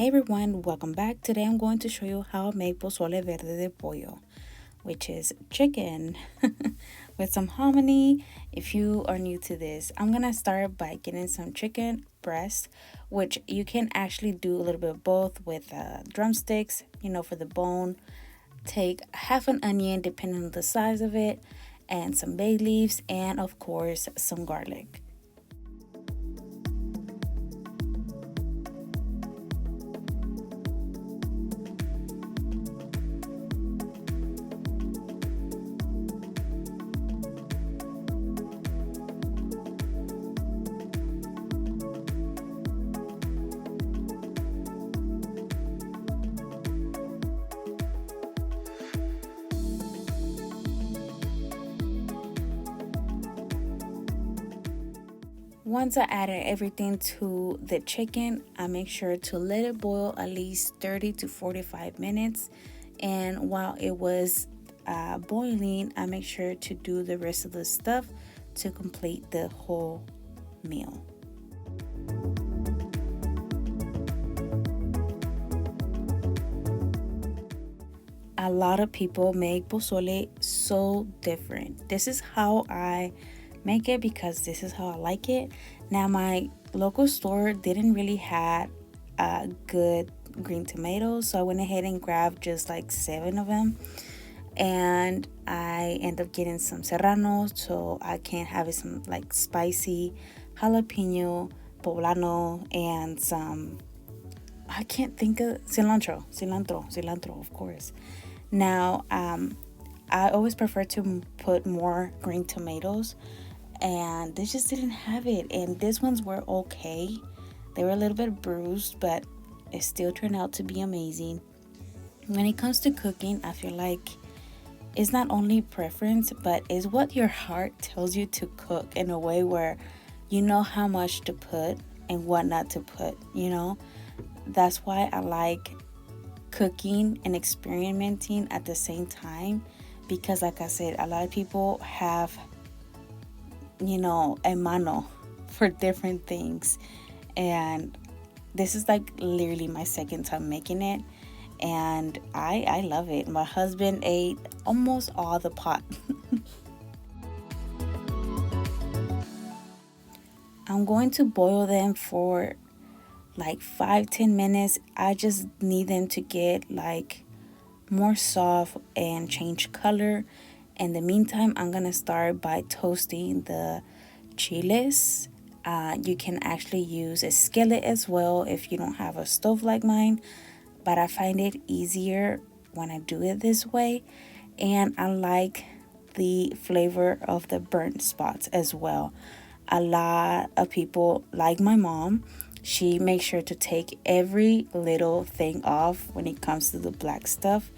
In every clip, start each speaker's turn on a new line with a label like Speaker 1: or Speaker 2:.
Speaker 1: Hey everyone, welcome back. Today I'm going to show you how I make pozole verde de pollo, which is chicken with some hominy. If you are new to this, I'm gonna start by getting some chicken breast, which you can actually do a little bit of both with drumsticks, for the bone. Take half an onion, depending on the size of it, and some bay leaves, and of course, some garlic. Once I added everything to the chicken, I make sure to let it boil at least 30 to 45 minutes. And while it was boiling, I make sure to do the rest of the stuff to complete the whole meal. A lot of people make pozole so different. This is how I make it because this is how I like it. Now, my local store didn't really have good green tomatoes, so I went ahead and grabbed just like 7 of them, and I end up getting some serranos so I can have it some like spicy jalapeno, poblano, and some, I can't think of, cilantro, of course. Now, I always prefer to put more green tomatoes, and this just didn't have it. And these ones were okay. They were a little bit bruised, but it still turned out to be amazing. When it comes to cooking, I feel like it's not only preference, but it's what your heart tells you to cook in a way where you know how much to put and what not to put, That's why I like cooking and experimenting at the same time, because like I said, a lot of people have a mano for different things, and this is like literally my second time making it, and I love it. My husband ate almost all the pot. I'm going to boil them for like 5-10 minutes. I just need them to get like more soft and change color. In the meantime, I'm gonna start by toasting the chiles. You can actually use a skillet as well if you don't have a stove like mine, but I find it easier when I do it this way, and I like the flavor of the burnt spots as well. A lot of people, like my mom, she makes sure to take every little thing off when it comes to the black stuff.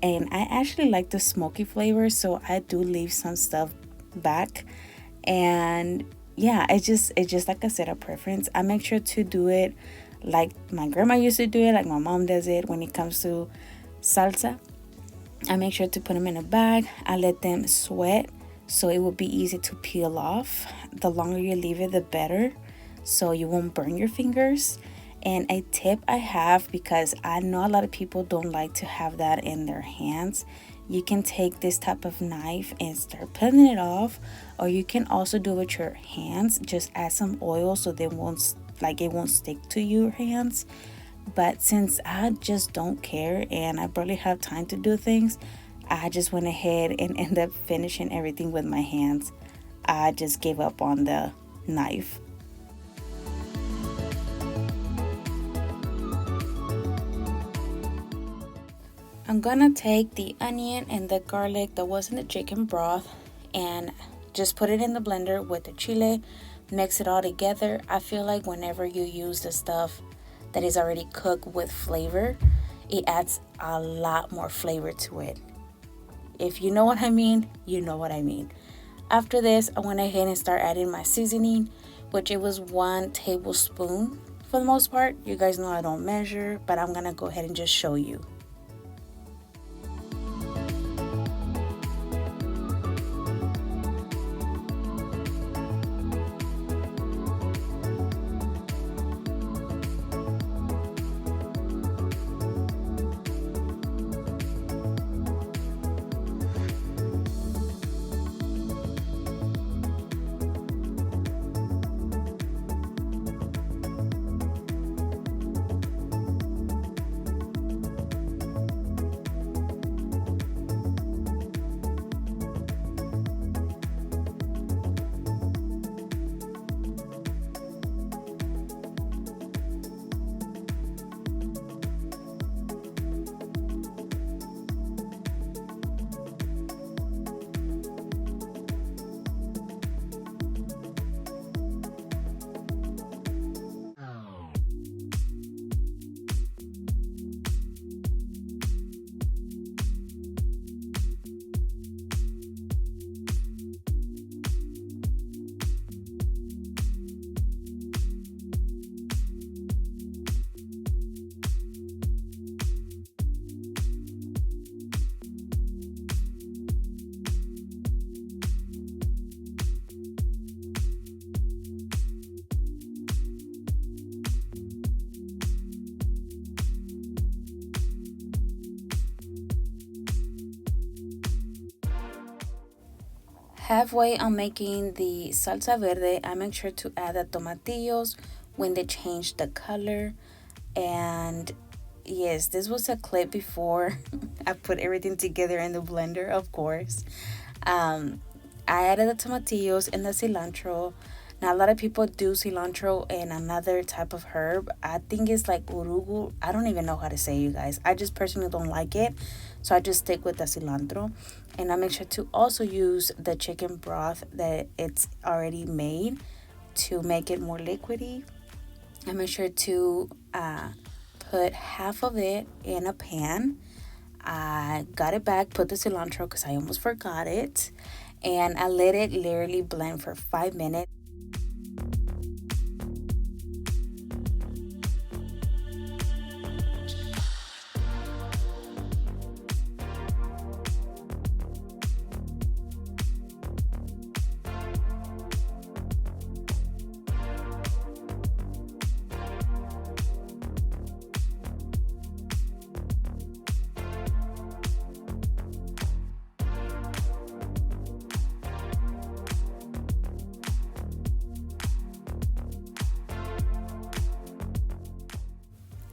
Speaker 1: And I actually like the smoky flavor, so I do leave some stuff back. And yeah, it's just like I said, a preference. I make sure to do it like my grandma used to do it, like my mom does it when it comes to salsa. I make sure to put them in a bag. I let them sweat so it will be easy to peel off. The longer you leave it, the better, so you won't burn your fingers. And a tip I have, because I know a lot of people don't like to have that in their hands, you can take this type of knife and start peeling it off, or you can also do it with your hands. Just add some oil so it won't stick to your hands. But since I just don't care and I barely have time to do things, I just went ahead and end up finishing everything with my hands. I just gave up on the knife. I'm gonna take the onion and the garlic that was in the chicken broth and just put it in the blender with the chile, mix it all together. I feel like whenever you use the stuff that is already cooked with flavor, it adds a lot more flavor to it. If you know what I mean, you know what I mean. After this, I went ahead and started adding my seasoning, which it was 1 tablespoon for the most part. You guys know I don't measure, but I'm gonna go ahead and just show you. Halfway on making the salsa verde, I make sure to add the tomatillos when they change the color. And yes, this was a clip before I put everything together in the blender, of course. Um, I added the tomatillos and the cilantro. Now, a lot of people do cilantro and another type of herb. I think it's like urugu. I don't even know how to say, you guys. I just personally don't like it. So I just stick with the cilantro. And I make sure to also use the chicken broth that it's already made to make it more liquidy. I make sure to put half of it in a pan. I got it back, put the cilantro because I almost forgot it, and I let it literally blend for 5 minutes.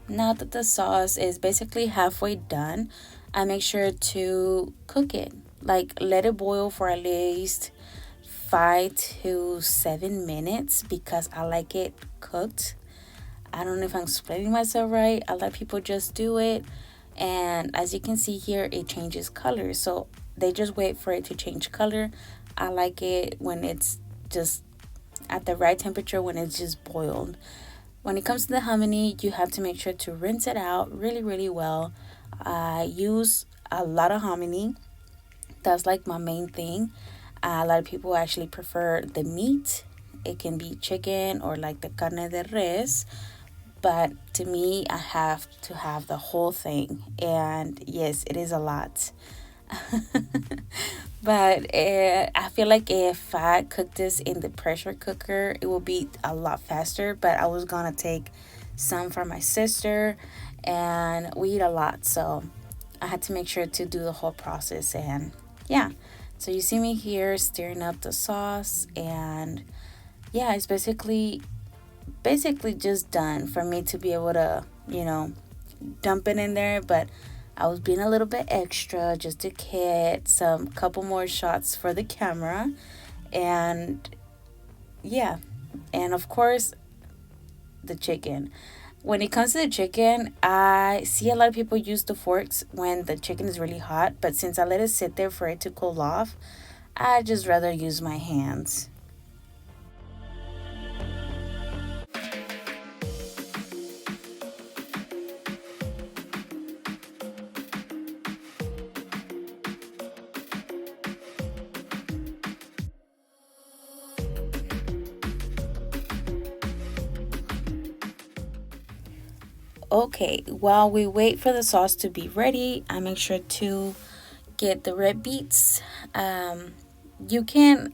Speaker 1: Now that the sauce is basically halfway done, I make sure to cook it. Like, let it boil for at least 5 to 7 minutes because I like it cooked. I don't know if I'm explaining myself right. A lot of people just do it, and as you can see here, it changes color. So they just wait for it to change color. I like it when it's just at the right temperature, when it's just boiled. When it comes to the hominy, you have to make sure to rinse it out really, really well. I use a lot of hominy. That's like my main thing. A lot of people actually prefer the meat. It can be chicken or like the carne de res. But to me, I have to have the whole thing. And yes, it is a lot. But I feel like if I cook this in the pressure cooker, it will be a lot faster. But I was gonna take some for my sister, and we eat a lot, so I had to make sure to do the whole process. And yeah, so you see me here stirring up the sauce, and yeah, it's basically just done for me to be able to, dump it in there. But I was being a little bit extra just to get some couple more shots for the camera. And yeah, and of course, the chicken. When it comes to the chicken, I see a lot of people use the forks when the chicken is really hot, but since I let it sit there for it to cool off, I just rather use my hands. Okay, while we wait for the sauce to be ready, I make sure to get the red beets. You can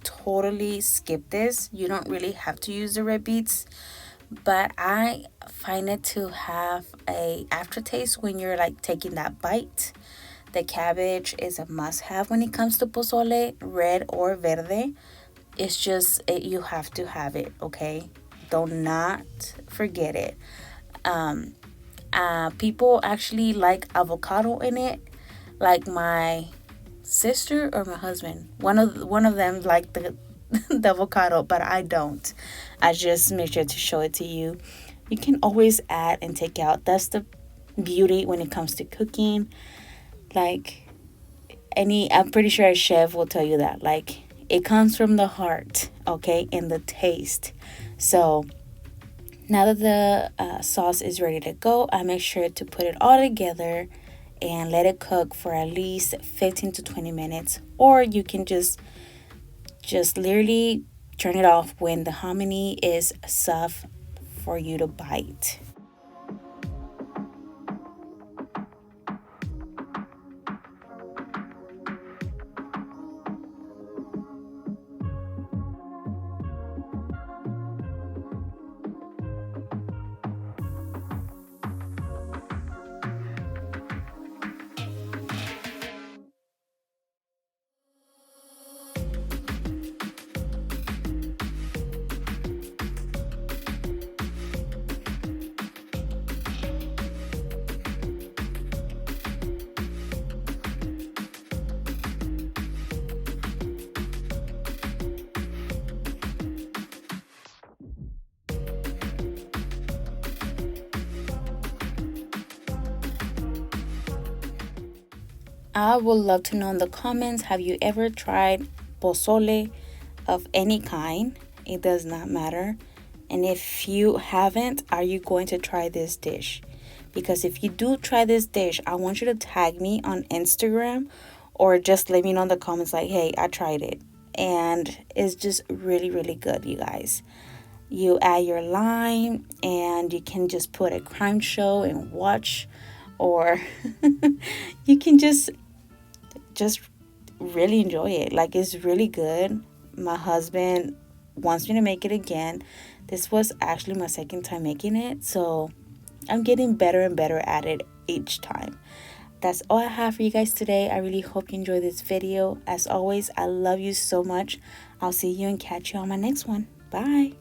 Speaker 1: totally skip this. You don't really have to use the red beets, but I find it to have a aftertaste when you're like taking that bite. The cabbage is a must-have when it comes to pozole, red or verde. It's just you have to have it, okay? Do not forget it. Um, People actually like avocado in it, like my sister or my husband. One of them like the the avocado, but I don't. I just make sure to show it to you. You can always add and take out. That's the beauty when it comes to cooking. Like I'm pretty sure a chef will tell you that. Like, it comes from the heart, okay, and the taste. So now that the sauce is ready to go, I make sure to put it all together and let it cook for at least 15 to 20 minutes. Or you can just literally turn it off when the hominy is soft for you to bite. I would love to know in the comments, have you ever tried pozole of any kind? It does not matter. And if you haven't, are you going to try this dish? Because if you do try this dish, I want you to tag me on Instagram or just let me know in the comments like, hey, I tried it. And it's just really, really good, you guys. You add your lime and you can just put a crime show and watch, or you can just really enjoy it. Like, it's really good. My husband wants me to make it again. This was actually my second time making it, so I'm getting better and better at it each time. That's all I have for you guys today. I really hope you enjoyed this video. As always, I love you so much. I'll see you and catch you on my next one. Bye.